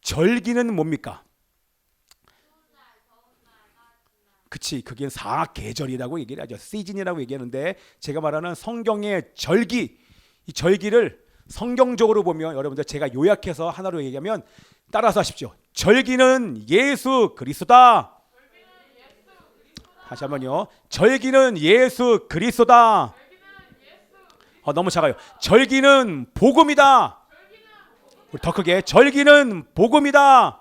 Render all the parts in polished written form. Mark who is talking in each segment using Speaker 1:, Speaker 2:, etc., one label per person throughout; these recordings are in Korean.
Speaker 1: 절기는 뭡니까? 그치, 그게 사계절이라고 얘기를 하죠. 시즌이라고 얘기하는데, 제가 말하는 성경의 절기, 이 절기를 성경적으로 보면, 여러분들 제가 요약해서 하나로 얘기하면 따라서 하십시오. 절기는 예수 그리스도다. 다시 한번요. 절기는 예수 그리스도다. 너무 작아요. 절기는 복음이다. 더 크게, 절기는 복음이다.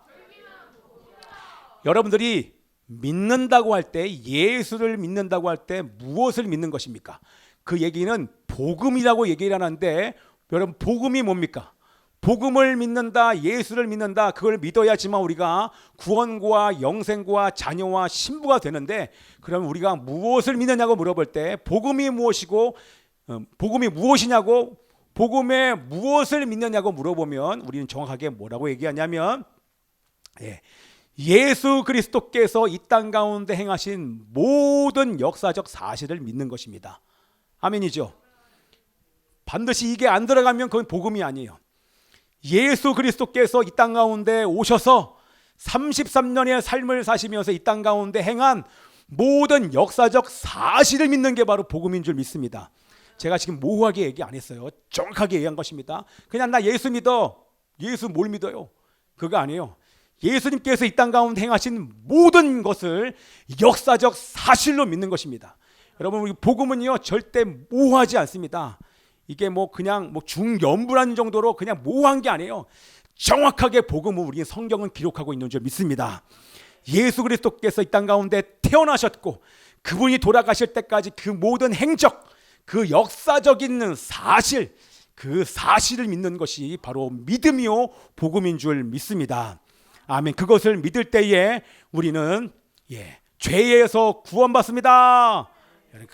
Speaker 1: 여러분들이 믿는다고 할 때, 예수를 믿는다고 할 때 무엇을 믿는 것입니까? 그 얘기는 복음이라고 얘기를 하는데, 여러분 복음이 뭡니까? 복음을 믿는다, 예수를 믿는다, 그걸 믿어야지만 우리가 구원과 영생과 자녀와 신부가 되는데, 그럼 우리가 무엇을 믿느냐고 물어볼 때 복음이 무엇이고 복음이 무엇이냐고, 복음에 무엇을 믿느냐고 물어보면 우리는 정확하게 뭐라고 얘기하냐면, 예수 그리스도께서 이 땅 가운데 행하신 모든 역사적 사실을 믿는 것입니다. 아멘이죠. 반드시 이게 안 들어가면 그건 복음이 아니에요. 예수 그리스도께서 이 땅 가운데 오셔서 33년의 삶을 사시면서 이 땅 가운데 행한 모든 역사적 사실을 믿는 게 바로 복음인 줄 믿습니다. 제가 지금 모호하게 얘기 안 했어요. 정확하게 얘기한 것입니다. 그냥 나 예수 믿어. 예수 뭘 믿어요? 그거 아니에요. 예수님께서 이 땅 가운데 행하신 모든 것을 역사적 사실로 믿는 것입니다. 여러분, 우리 복음은요 절대 모호하지 않습니다. 이게 그냥 중연부라는 정도로 그냥 모호한 게 아니에요. 정확하게 복음을 우리 성경은 기록하고 있는 줄 믿습니다. 예수 그리스도께서 이 땅 가운데 태어나셨고, 그분이 돌아가실 때까지 그 모든 행적, 그 역사적인 사실, 그 사실을 믿는 것이 바로 믿음이요 복음인 줄 믿습니다. 아멘. 그것을 믿을 때에 우리는 죄에서 구원받습니다.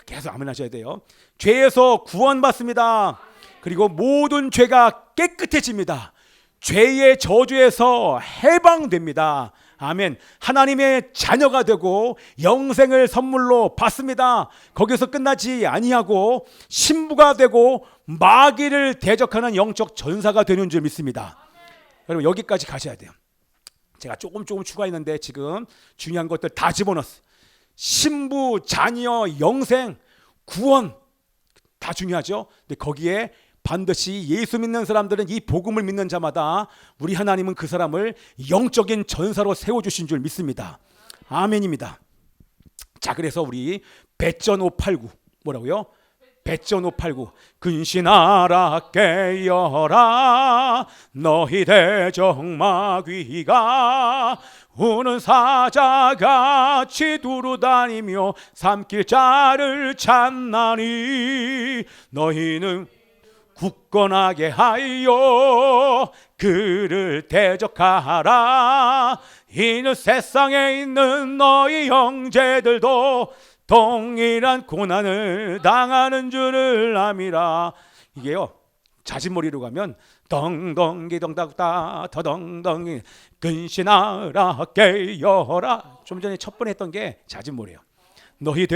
Speaker 1: 계속 아멘 하셔야 돼요. 죄에서 구원받습니다. 그리고 모든 죄가 깨끗해집니다. 죄의 저주에서 해방됩니다. 아멘. 하나님의 자녀가 되고 영생을 선물로 받습니다. 거기서 끝나지 아니하고 신부가 되고 마귀를 대적하는 영적 전사가 되는 줄 믿습니다. 여러분, 여기까지 가셔야 돼요. 제가 조금 추가했는데 지금 중요한 것들 다 집어넣었어요. 신부, 자녀, 영생, 구원 다 중요하죠. 근데 거기에 반드시 예수 믿는 사람들은, 이 복음을 믿는 자마다 우리 하나님은 그 사람을 영적인 전사로 세워주신 줄 믿습니다. 아멘입니다. 자, 그래서 우리 배전 589 뭐라고요? 배전 589 근신하라 깨어라 너희 대적 마귀가 우는 사자같이 두루다니며 삼킬 자를 찾나니 너희는 굳건하게 하여 그를 대적하라. 이는 세상에 있는 너희 형제들도 동일한 고난을 당하는 줄을 암이라. 이게요, 자진몰이로 가면 덩덩기덩닥다 더덩덩이 근신하라 깨어라. 좀 전에 첫 번 했던 게 자진몰이에요. 너희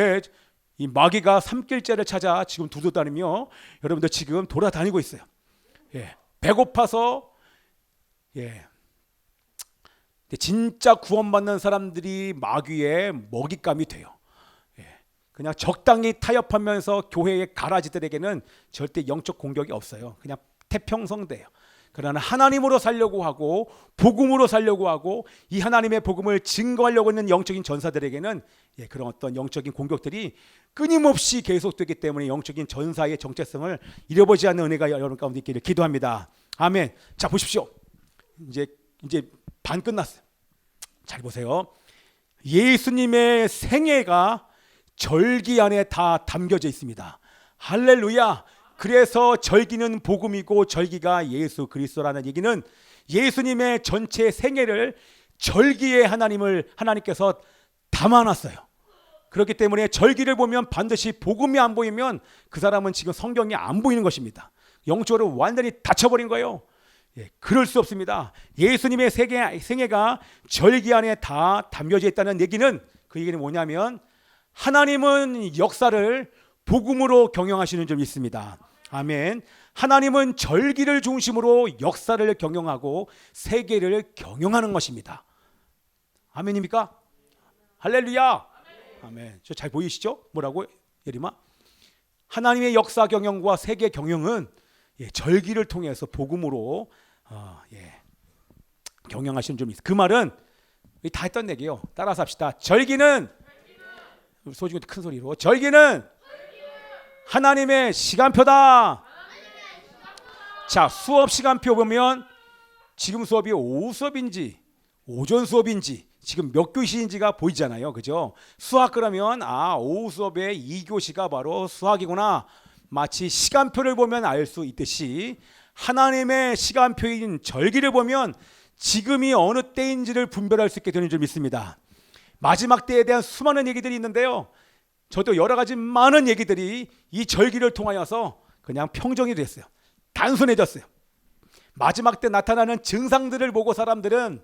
Speaker 1: 이 마귀가 삼킬죄를 찾아 지금 두루다니며 여러분들 지금 돌아다니고 있어요. 배고파서 진짜 구원받는 사람들이 마귀의 먹잇감이 돼요. 그냥 적당히 타협하면서 교회의 가라지들에게는 절대 영적 공격이 없어요. 그냥 태평성대예요. 그러나 하나님으로 살려고 하고 복음으로 살려고 하고 이 하나님의 복음을 증거하려고 하는 영적인 전사들에게는 그런 어떤 영적인 공격들이 끊임없이 계속되기 때문에 영적인 전사의 정체성을 잃어버리지 않는 은혜가 여러분 가운데 있기를 기도합니다. 아멘. 자, 보십시오. 이제 반 끝났어요. 잘 보세요. 예수님의 생애가 절기 안에 다 담겨져 있습니다. 할렐루야. 그래서 절기는 복음이고 절기가 예수 그리스도라는 얘기는 예수님의 전체 생애를 절기에 하나님께서 담아놨어요. 그렇기 때문에 절기를 보면 반드시 복음이 안 보이면 그 사람은 지금 성경이 안 보이는 것입니다. 영적으로 완전히 닫혀버린 거예요. 그럴 수 없습니다. 예수님의 생애가 절기 안에 다 담겨져 있다는 얘기는, 그 얘기는 뭐냐면 하나님은 역사를 복음으로 경영하시는 점이 있습니다. 아멘. 하나님은 절기를 중심으로 역사를 경영하고 세계를 경영하는 것입니다. 아멘입니까? 할렐루야. 아멘. 저 잘 보이시죠? 뭐라고? 예림아? 하나님의 역사 경영과 세계 경영은 절기를 통해서 복음으로 경영하시는 점이 있어요. 그 말은 다 했던 얘기예요. 따라서 합시다. 절기는 소중히 큰 소리로 절기는 하나님의 시간표다. 자, 수업 시간표 보면 지금 수업이 오후 수업인지 오전 수업인지 지금 몇 교시인지가 보이잖아요. 그죠? 수학 그러면 오후 수업의 2교시가 바로 수학이구나. 마치 시간표를 보면 알 수 있듯이 하나님의 시간표인 절기를 보면 지금이 어느 때인지를 분별할 수 있게 되는 줄 믿습니다. 마지막 때에 대한 수많은 얘기들이 있는데요. 저도 여러 가지 많은 얘기들이 이 절기를 통하여서 그냥 평정이 됐어요. 단순해졌어요. 마지막 때 나타나는 증상들을 보고 사람들은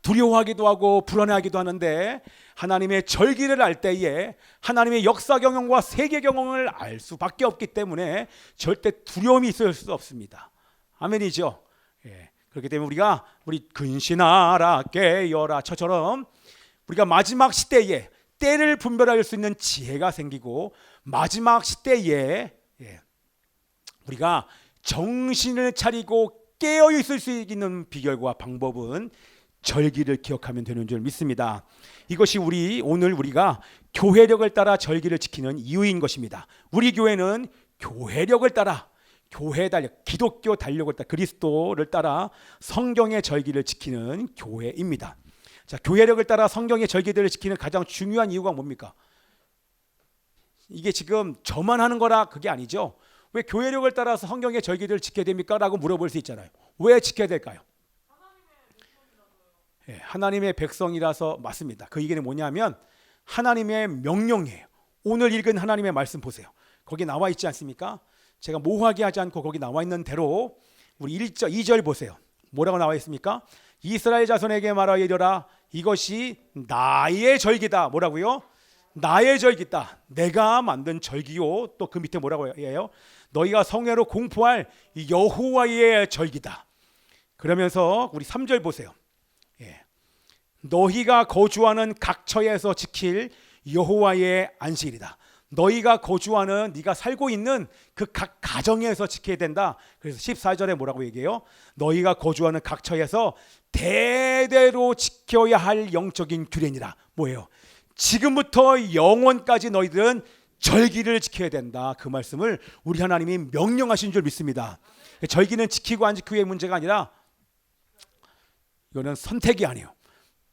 Speaker 1: 두려워하기도 하고 불안해하기도 하는데 하나님의 절기를 알 때에 하나님의 역사 경영과 세계 경영을 알 수밖에 없기 때문에 절대 두려움이 있을 수 없습니다. 아멘이죠. 그렇기 때문에 우리 근신하라 깨어라 처처럼 우리가 마지막 시대에 때를 분별할 수 있는 지혜가 생기고 마지막 시대에 우리가 정신을 차리고 깨어 있을 수 있는 비결과 방법은 절기를 기억하면 되는 줄 믿습니다. 이것이 오늘 우리가 교회력을 따라 절기를 지키는 이유인 것입니다. 우리 교회는 교회력을 따라 교회 달력, 기독교 달력을 따라 그리스도를 따라 성경의 절기를 지키는 교회입니다. 자, 교회력을 따라 성경의 절기들을 지키는 가장 중요한 이유가 뭡니까? 이게 지금 저만 하는 거라 그게 아니죠. 왜 교회력을 따라서 성경의 절기들을 지켜야 됩니까? 라고 물어볼 수 있잖아요. 왜 지켜야 될까요? 하나님의 백성이라서 맞습니다. 그 얘기는 뭐냐면 하나님의 명령이에요. 오늘 읽은 하나님의 말씀 보세요. 거기 나와 있지 않습니까? 제가 모호하게 하지 않고 거기 나와 있는 대로 우리 1절, 2절 보세요. 뭐라고 나와 있습니까? 이스라엘 자손에게 말하여 이르라 이것이 나의 절기다. 뭐라고요? 나의 절기다. 내가 만든 절기요. 또 그 밑에 뭐라고 해요? 너희가 성회로 공포할 여호와의 절기다. 그러면서 우리 3절 보세요. 너희가 거주하는 각처에서 지킬 여호와의 안식일이다. 너희가 거주하는 네가 살고 있는 그 각 가정에서 지켜야 된다. 그래서 14절에 뭐라고 얘기해요? 너희가 거주하는 각처에서 대대로 지켜야 할 영적인 규례니라. 뭐예요? 지금부터 영원까지 너희들은 절기를 지켜야 된다. 그 말씀을 우리 하나님이 명령하신 줄 믿습니다. 절기는 지키고 안 지키고의 문제가 아니라 이거는 선택이 아니에요.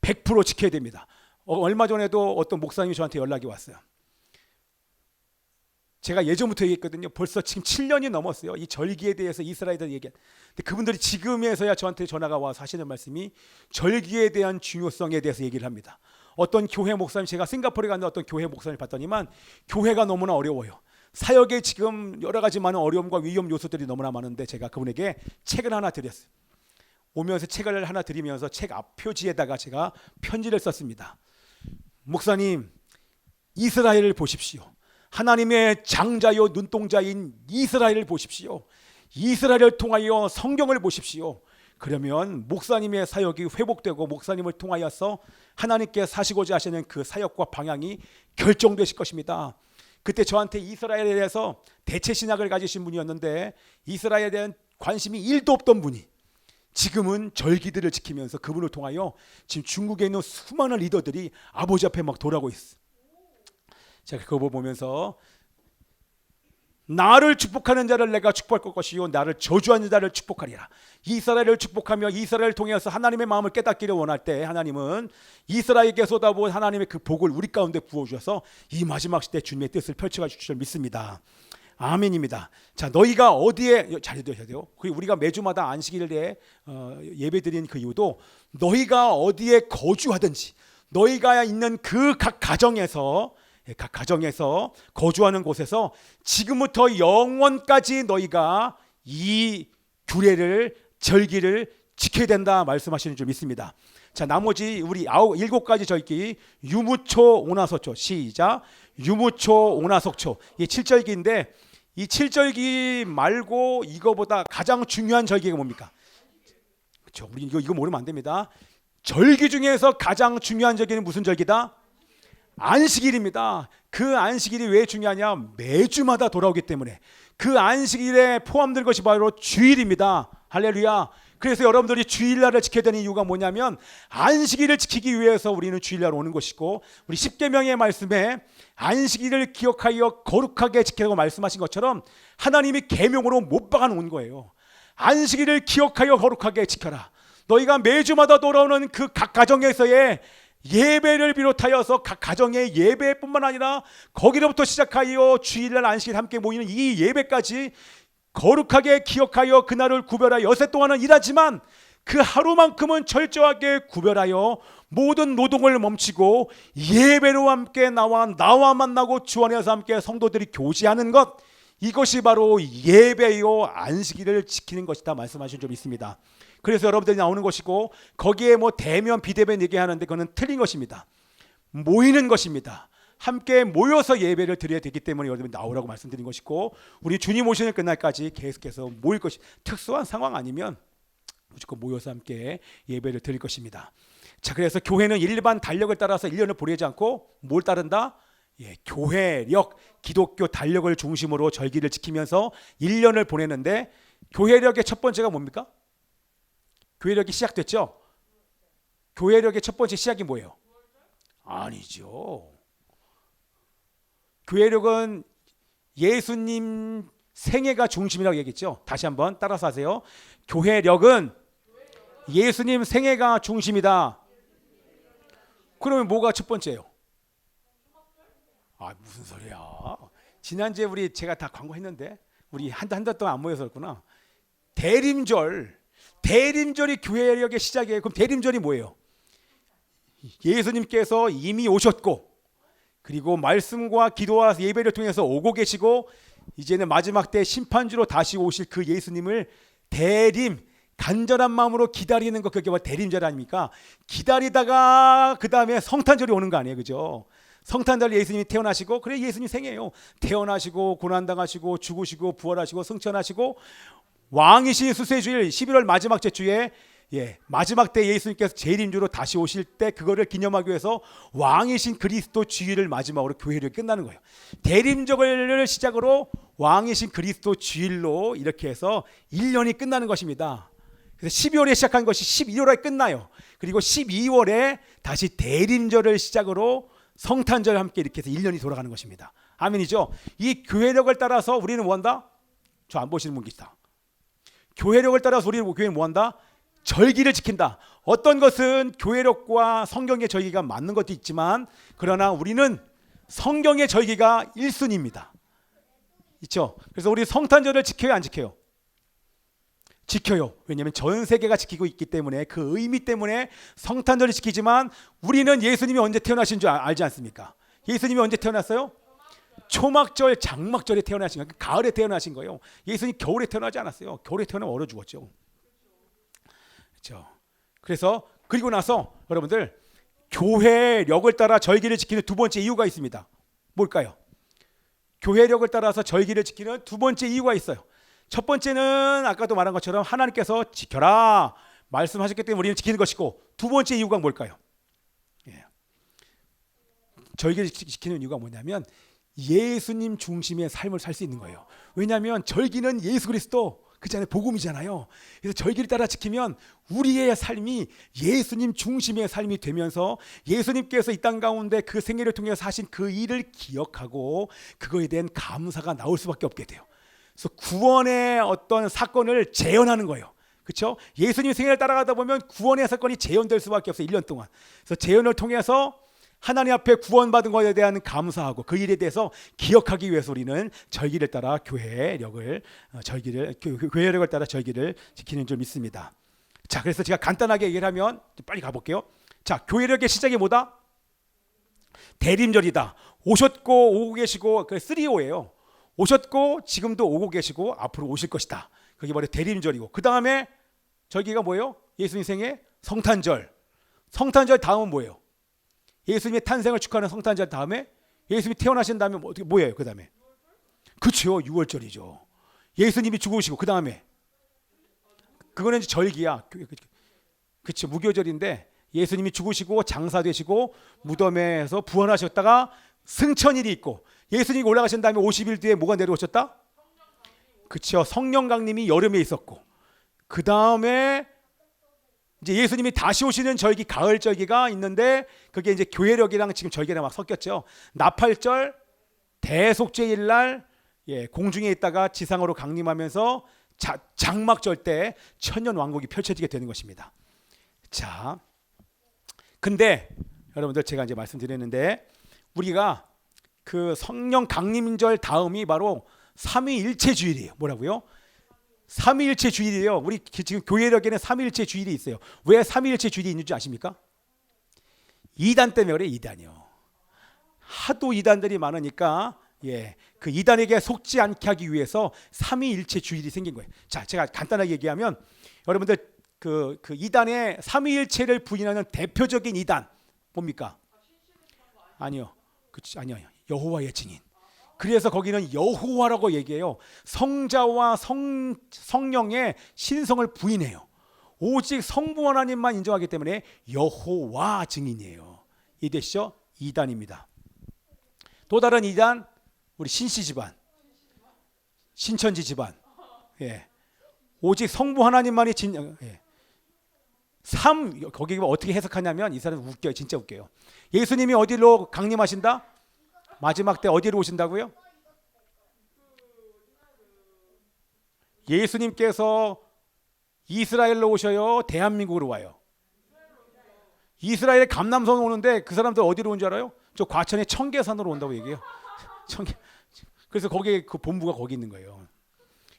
Speaker 1: 100% 지켜야 됩니다. 얼마 전에도 어떤 목사님이 저한테 연락이 왔어요. 제가 예전부터 얘기했거든요. 벌써 지금 7년이 넘었어요. 이 절기에 대해서 이스라엘들 얘기한. 근데 그분들이 지금에서야 저한테 전화가 와서 하시는 말씀이 절기에 대한 중요성에 대해서 얘기를 합니다. 어떤 교회 목사님, 제가 싱가포르에 갔는데 어떤 교회 목사님을 봤더니만 교회가 너무나 어려워요. 사역에 지금 여러 가지 많은 어려움과 위험 요소들이 너무나 많은데 제가 그분에게 책을 하나 드렸어요. 오면서 책을 하나 드리면서 책 앞 표지에다가 제가 편지를 썼습니다. 목사님, 이스라엘을 보십시오. 하나님의 장자요 눈동자인 이스라엘을 보십시오. 이스라엘을 통하여 성경을 보십시오. 그러면 목사님의 사역이 회복되고 목사님을 통하여서 하나님께 사시고자 하시는 그 사역과 방향이 결정되실 것입니다. 그때 저한테 이스라엘에 대해서 대체 신학을 가지신 분이었는데 이스라엘에 대한 관심이 1도 없던 분이 지금은 절기들을 지키면서 그분을 통하여 지금 중국에 있는 수많은 리더들이 아버지 앞에 막 돌아오고 있어. 제가 그거 보면서 나를 축복하는 자를 내가 축복할 것이요 나를 저주하는 자를 축복하리라. 이스라엘을 축복하며 이스라엘을 통해서 하나님의 마음을 깨닫기를 원할 때 하나님은 이스라엘에게 쏟아부은 하나님의 그 복을 우리 가운데 부어주셔서 이 마지막 시대 주님의 뜻을 펼쳐가 주실 줄 믿습니다. 아멘입니다. 자, 너희가 어디에 잘 들으셔야 돼요. 그리고 우리가 매주마다 안식일에 예배드리는 그 이유도 너희가 어디에 거주하든지 너희가 있는 그 각 가정에서 거주하는 곳에서 지금부터 영원까지 너희가 이 규례를 절기를 지켜야 된다 말씀하시는 줄 믿습니다. 자, 나머지 우리 7가지 절기 유무초 오나소초 시작. 유무초 오나속초 이 7절기인데 이 칠절기 말고 이거보다 가장 중요한 절기가 뭡니까? 그렇죠. 우리 이거 모르면 안 됩니다. 절기 중에서 가장 중요한 절기는 무슨 절기다? 안식일입니다. 그 안식일이 왜 중요하냐? 매주마다 돌아오기 때문에. 그 안식일에 포함된 것이 바로 주일입니다. 할렐루야. 그래서 여러분들이 주일날을 지켜야 되는 이유가 뭐냐면 안식일을 지키기 위해서 우리는 주일날 오는 것이고, 우리 십계명의 말씀에 안식일을 기억하여 거룩하게 지키라고 말씀하신 것처럼 하나님이 계명으로 못 박아 놓은 거예요. 안식일을 기억하여 거룩하게 지켜라. 너희가 매주마다 돌아오는 그 각 가정에서의 예배를 비롯하여서 각 가정의 예배뿐만 아니라 거기로부터 시작하여 주일날 안식일 함께 모이는 이 예배까지 거룩하게 기억하여 그날을 구별하여 여세 동안은 일하지만 그 하루만큼은 철저하게 구별하여 모든 노동을 멈추고 예배로 함께 나와 만나고 주 안에서 함께 성도들이 교제하는 것, 이것이 바로 예배요 안식일을 지키는 것이다 말씀하신 점이 있습니다. 그래서 여러분들이 나오는 것이고, 거기에 뭐 대면 비대면 얘기하는데 그거는 틀린 것입니다. 모이는 것입니다. 함께 모여서 예배를 드려야 되기 때문에 여러분이 나오라고 말씀드린 것이고, 우리 주님 오시는 그날까지 계속해서 모일 것이, 특수한 상황 아니면 무조건 모여서 함께 예배를 드릴 것입니다. 자, 그래서 교회는 일반 달력을 따라서 1년을 보내지 않고 뭘 따른다? 교회력, 기독교 달력을 중심으로 절기를 지키면서 1년을 보내는데, 교회력의 첫 번째가 뭡니까? 교회력이 시작됐죠? 교회력의 첫 번째 시작이 뭐예요? 아니죠. 교회력은 예수님 생애가 중심이라고 얘기했죠. 다시 한번 따라서 하세요. 교회력은 예수님 생애가 중심이다. 그러면 뭐가 첫 번째예요? 무슨 소리야? 지난주에 제가 다 광고했는데 우리 한 달 동안 안 모여서 그렇구나. 대림절이 교회력의 시작이에요. 그럼 대림절이 뭐예요? 예수님께서 이미 오셨고, 그리고 말씀과 기도와 예배를 통해서 오고 계시고, 이제는 마지막 때 심판주로 다시 오실 그 예수님을 간절한 마음으로 기다리는 것, 그게 바로 대림절 아닙니까? 기다리다가 그 다음에 성탄절이 오는 거 아니에요, 그죠? 성탄절 예수님이 태어나시고, 그래 예수님 생애예요. 태어나시고 고난당하시고 죽으시고 부활하시고 승천하시고, 왕이신 수세주일 11월 마지막 주에 마지막 때 예수님께서 재림주로 다시 오실 때 그거를 기념하기 위해서 왕이신 그리스도 주일을 마지막으로 교회를 끝나는 거예요. 대림절을 시작으로 왕이신 그리스도 주일로 이렇게 해서 1년이 끝나는 것입니다. 그래서 12월에 시작한 것이 11월에 끝나요. 그리고 12월에 다시 대림절을 시작으로 성탄절 함께 이렇게 해서 1년이 돌아가는 것입니다. 아멘이죠? 이 교회력을 따라서 우리는 뭐한다? 저 안 보시는 분 계시다. 교회력을 따라서 우리는 교회는 뭐한다? 절기를 지킨다. 어떤 것은 교회력과 성경의 절기가 맞는 것도 있지만, 그러나 우리는 성경의 절기가 1순위입니다. 있죠? 그래서 우리 성탄절을 지켜요, 안 지켜요? 지켜요. 왜냐하면 전 세계가 지키고 있기 때문에, 그 의미 때문에 성탄절을 지키지만, 우리는 예수님이 언제 태어나신 줄 알지 않습니까? 예수님이 언제 태어났어요? 초막절, 장막절에 태어나신 거예요. 가을에 태어나신 거예요. 예수님 겨울에 태어나지 않았어요. 겨울에 태어나면 얼어 죽었죠. 그렇죠. 그래서 그리고 나서 여러분들, 교회력을 따라 절기를 지키는 두 번째 이유가 있습니다. 뭘까요? 교회력을 따라서 절기를 지키는 두 번째 이유가 있어요. 첫 번째는 아까도 말한 것처럼 하나님께서 지켜라 말씀하셨기 때문에 우리는 지키는 것이고, 두 번째 이유가 뭘까요? 절기를 지키는 이유가 뭐냐면 예수님 중심의 삶을 살 수 있는 거예요. 왜냐하면 절기는 예수 그리스도 그잖아요, 복음이잖아요. 그래서 절기를 따라 지키면 우리의 삶이 예수님 중심의 삶이 되면서 예수님께서 이 땅 가운데 그 생애를 통해서 하신 그 일을 기억하고 그거에 대한 감사가 나올 수밖에 없게 돼요. 그래서 구원의 어떤 사건을 재현하는 거예요. 그렇죠? 예수님 생애를 따라가다 보면 구원의 사건이 재현될 수밖에 없어요. 1년 동안. 그래서 재현을 통해서 하나님 앞에 구원받은 것에 대한 감사하고 그 일에 대해서 기억하기 위해서 우리는 절기를 따라 교회력을 따라 절기를 지키는 줄 믿습니다. 자, 그래서 제가 간단하게 얘기를 하면 빨리 가볼게요. 자, 교회력의 시작이 뭐다? 대림절이다. 오셨고 오고 계시고, 그 3O예요. 오셨고 지금도 오고 계시고 앞으로 오실 것이다. 그게 바로 대림절이고, 그 다음에 절기가 뭐예요? 예수님 생애 성탄절. 성탄절 다음은 뭐예요? 예수님의 탄생을 축하하는 성탄절 다음에 예수님이 태어나신 다음에 뭐예요? 그 다음에 그렇죠. 6월절이죠. 예수님이 죽으시고 그 다음에 그거는 이제 절기야. 그렇죠. 무교절인데 예수님이 죽으시고 장사되시고 무덤에서 부활하셨다가 승천일이 있고 예수님이 올라가신 다음에 50일 뒤에 뭐가 내려오셨다? 그렇죠. 성령 강림이 여름에 있었고 그 다음에 이제 예수님이 다시 오시는 절기 가을 절기가 있는데 그게 이제 교회력이랑 지금 절기랑 막 섞였죠. 나팔절 대속죄일 날 공중에 있다가 지상으로 강림하면서 장막절 때 천년 왕국이 펼쳐지게 되는 것입니다. 자, 근데 여러분들 제가 이제 말씀드렸는데 우리가 그 성령 강림절 다음이 바로 삼위일체 주일이에요. 뭐라고요? 삼위일체 주일이에요. 우리 지금 교회력에는 삼위일체 주일이 있어요. 왜 삼위일체 주일이 있는지 아십니까? 이단 때문에 그래. 이단이요. 하도 이단들이 많으니까 그 이단에게 속지 않게 하기 위해서 삼위일체 주일이 생긴 거예요. 자, 제가 간단하게 얘기하면 여러분들 그 이단의 삼위일체를 부인하는 대표적인 이단 뭡니까? 아니요. 아니요. 여호와의 증인. 그래서 거기는 여호와라고 얘기해요. 성자와 성령의 신성을 부인해요. 오직 성부 하나님만 인정하기 때문에 여호와 증인이에요. 이해되시죠? 이단입니다. 또 다른 이단 우리 신씨 집안, 신천지 집안. 오직 성부 하나님만이 거기 어떻게 해석하냐면 이 사람 웃겨요. 진짜 웃겨요. 예수님이 어디로 강림하신다? 마지막 때 어디로 오신다고요? 예수님께서 이스라엘로 오셔요? 대한민국으로 와요? 이스라엘 감남선 오는데 그 사람들 어디로 온 줄 알아요? 저 과천의 청계산으로 온다고 얘기해요. 그래서 거기에 그 본부가 거기 있는 거예요.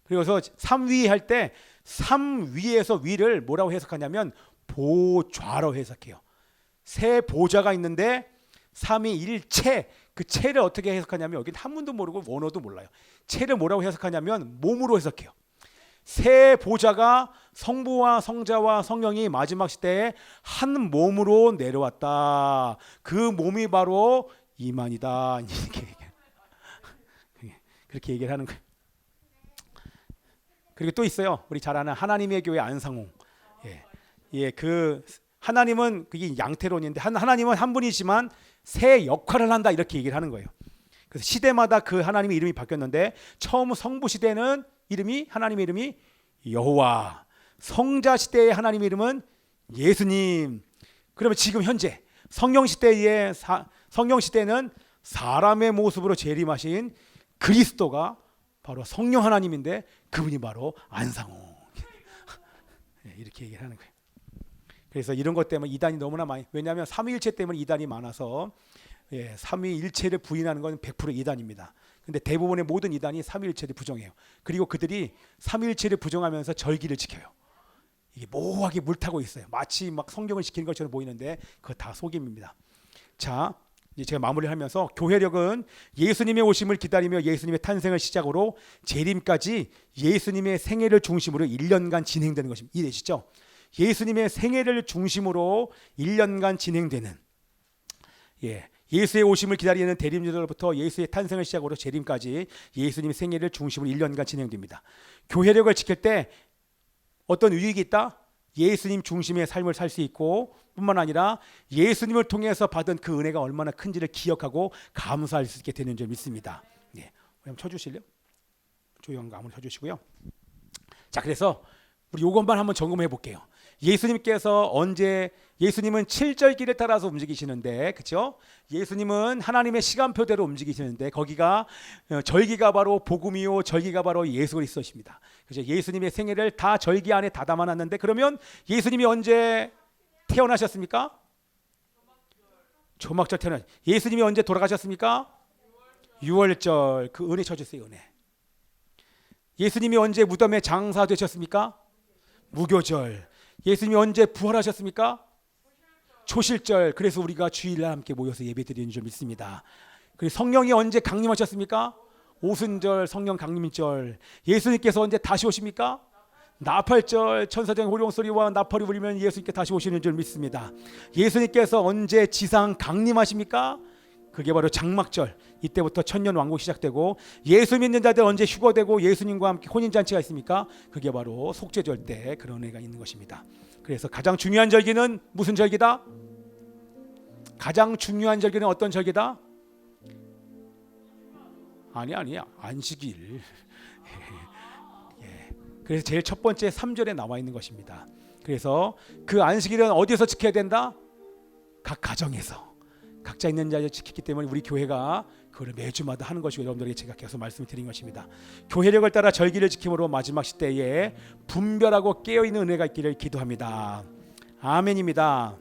Speaker 1: 그래서 삼위 할 때 삼위에서 위를 뭐라고 해석하냐면 보좌로 해석해요. 세 보좌가 있는데 삼위일체 그 체를 어떻게 해석하냐면 여긴 한문도 모르고 원어도 몰라요. 체를 뭐라고 해석하냐면 몸으로 해석해요. 세 보좌가 성부와 성자와 성령이 마지막 시대에 한 몸으로 내려왔다. 그 몸이 바로 이만이다. 그렇게 얘기를 하는 거예요. 그리고 또 있어요. 우리 잘 아는 하나님의 교회 안상홍. 그 하나님은 그게 양태론인데 하나님은 한 분이지만 세 역할을 한다 이렇게 얘기를 하는 거예요. 그래서 시대마다 그 하나님의 이름이 바뀌었는데 처음 성부 시대는 하나님의 이름이 여호와, 성자 시대의 하나님의 이름은 예수님. 그러면 지금 현재 성령 시대는 사람의 모습으로 재림하신 그리스도가 바로 성령 하나님인데 그분이 바로 안상홍. 이렇게 얘기를 하는 거예요. 그래서 이런 것 때문에 이단이 너무나 많이, 왜냐하면 삼위일체 때문에 이단이 많아서 삼위일체를 부인하는 건 100% 이단입니다. 근데 대부분의 모든 이단이 삼위일체를 부정해요. 그리고 그들이 삼위일체를 부정하면서 절기를 지켜요. 이게 모호하게 물타고 있어요. 마치 막 성경을 지키는 것처럼 보이는데 그거 다 속임입니다. 자, 이제 제가 마무리를 하면서 교회력은 예수님의 오심을 기다리며 예수님의 탄생을 시작으로 재림까지 예수님의 생애를 중심으로 1년간 진행되는 것입니다. 이해되시죠? 예수님의 생애를 중심으로 1년간 진행되는 예수의 오심을 기다리는 대림절부터 예수의 탄생을 시작으로 재림까지 예수님의 생애를 중심으로 1년간 진행됩니다. 교회력을 지킬 때 어떤 유익이 있다? 예수님 중심의 삶을 살 수 있고 뿐만 아니라 예수님을 통해서 받은 그 은혜가 얼마나 큰지를 기억하고 감사할 수 있게 되는 줄 믿습니다. 한번 쳐주실래요? 조용한 거 한번 쳐주시고요. 자, 그래서 우리 요것만 한번 점검해 볼게요. 예수님은 7절기를 따라서 움직이시는데, 그렇죠? 예수님은 하나님의 시간표대로 움직이시는데 거기가 절기가 바로 복음이요, 절기가 바로 예수 그리스도십니다. 그렇죠? 예수님의 생애를 다 절기 안에 다 담아놨는데 그러면 예수님이 언제 태어나셨습니까? 초막절 태어나. 예수님이 언제 돌아가셨습니까? 6월절. 그 은혜 쳐주세요. 은혜. 예수님이 언제 무덤에 장사되셨습니까? 무교절. 예수님이 언제 부활하셨습니까? 초실절. 그래서 우리가 주일날 함께 모여서 예배드리는 줄 믿습니다. 그리고 성령이 언제 강림하셨습니까? 오순절 성령 강림절. 예수님께서 언제 다시 오십니까? 나팔절. 천사장 호령소리와 나팔이 울리면 예수님께 다시 오시는 줄 믿습니다. 예수님께서 언제 지상 강림하십니까? 그게 바로 장막절. 이때부터 천년 왕국이 시작되고, 예수 믿는 자들 언제 휴거되고 예수님과 함께 혼인잔치가 있습니까? 그게 바로 속죄절 때 그런 애가 있는 것입니다. 그래서 가장 중요한 절기는 무슨 절기다? 가장 중요한 절기는 어떤 절기다? 아니야, 안식일. 예. 그래서 제일 첫 번째 3절에 나와 있는 것입니다. 그래서 그 안식일은 어디서 지켜야 된다? 각 가정에서 각자 있는 자리에 지키기 때문에 우리 교회가 그걸 매주마다 하는 것이고, 여러분들에게 제가 계속 말씀을 드린 것입니다. 교회력을 따라 절기를 지킴으로 마지막 시대에 분별하고 깨어있는 은혜가 있기를 기도합니다. 아멘입니다.